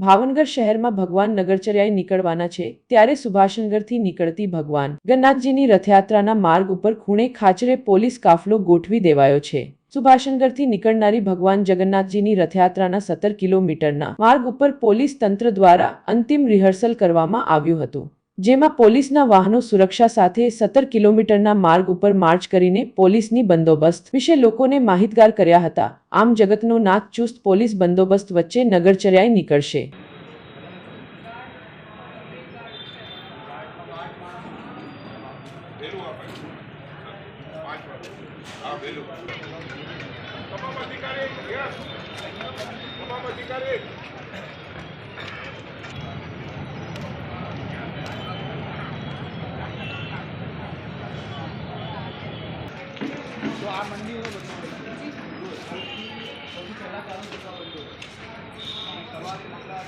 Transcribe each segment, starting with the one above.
ભાવનગર શહેરમાં ભગવાન નગરચર્યાએ નીકળવાના છે ત્યારે સુભાષનગરથી નીકળતી ભગવાન જગન્નાથજીની રથયાત્રાના માર્ગ ઉપર ખૂણે ખાચરે પોલીસ કાફલો ગોઠવી દેવાયો છે। સુભાષનગરથી નીકળનારી ભગવાન જગન્નાથજીની રથયાત્રાના 17 કિલોમીટરના માર્ગ ઉપર પોલીસ તંત્ર દ્વારા અંતિમ રિહર્સલ કરવામાં આવ્યું હતું, જેમાં પોલીસના વાહનો સુરક્ષા સાથે 17 કિલોમીટરના માર્ગ ઉપર માર્ચ કરીને પોલીસની બંદોબસ્ત વિશે લોકોને માહિતગાર કર્યા હતા। આમ જગતનો નાથ ચુસ્ત પોલીસ બંદોબસ્ત વચ્ચે નગરચર્યાએ નીકળશે। तो आ मंडी में सभी पहला काम करता हूँ सवाल मंगा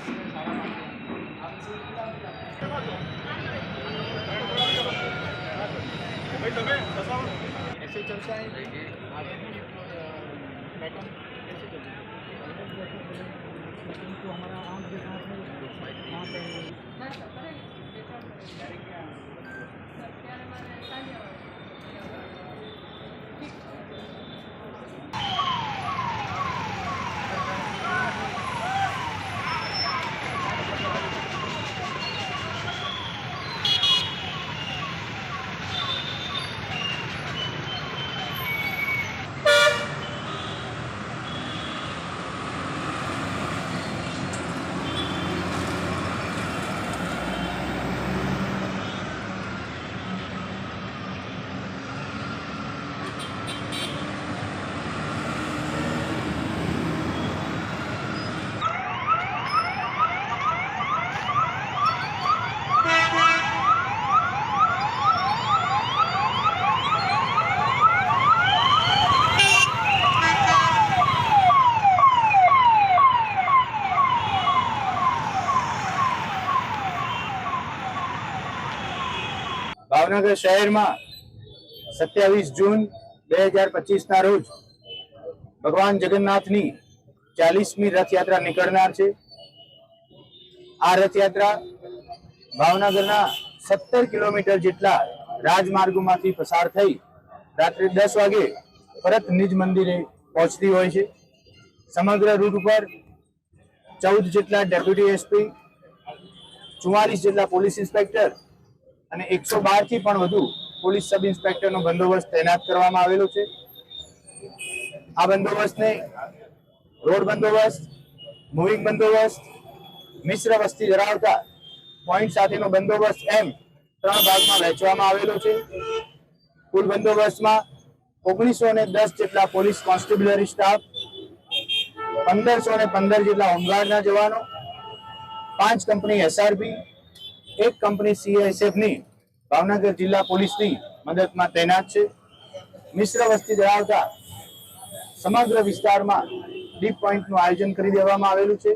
ऐसे चलता है आगे भी पैटर्न कैसे चलता है तो हमारा आम के साथ ભાવનગર શહેરમાં 27 જૂન 2025 ના રોજ ભગવાન જગન્નાથની 40મી રથયાત્રા નીકળનાર છે। આ રથયાત્રા ભાવનગરના 17 કિલોમીટર જેટલા રાજમાર્ગોમાંથી પસાર થઈ રાત્રે 10 વાગે પરત નિજ મંદિરે પહોંચતી હોય છે। સમગ્ર રૂટ ઉપર 14 જેટલા ડેપ્યુટી એસપી, 44 જેટલા પોલીસ ઇન્સ્પેક્ટર અને 112 થી પણ વધુ પોલીસ સબ ઇન્સ્પેક્ટરનો બંદોબસ્ત તૈનાત કરવામાં આવેલો છે। આ બંદોબસ્તને રોડ બંદોબસ્ત, મૂવિંગ બંદોબસ્ત, મિશ્ર વસ્તી ધરાવતા પોઈન્ટ સાથેનો બંદોબસ્ત એમ 3 ભાગમાં વહેંચવામાં આવેલો છે। કુલ બંદોબસ્તમાં 1910 જેટલા પોલીસ કોન્સ્ટેબ્યુલરી સ્ટાફ, 1515 જેટલા હોમગાર્ડના જવાનો, 5 કંપની એસઆરપી, 1 કંપની સીઆઈએસએફની ભાવનગર જિલ્લા પોલીસની મદદમાં તૈનાત છે। મિશ્ર વસ્તી ધરાવતા સમગ્ર વિસ્તારમાં ડીપ પોઈન્ટનું આયોજન કરી દેવામાં આવેલું છે।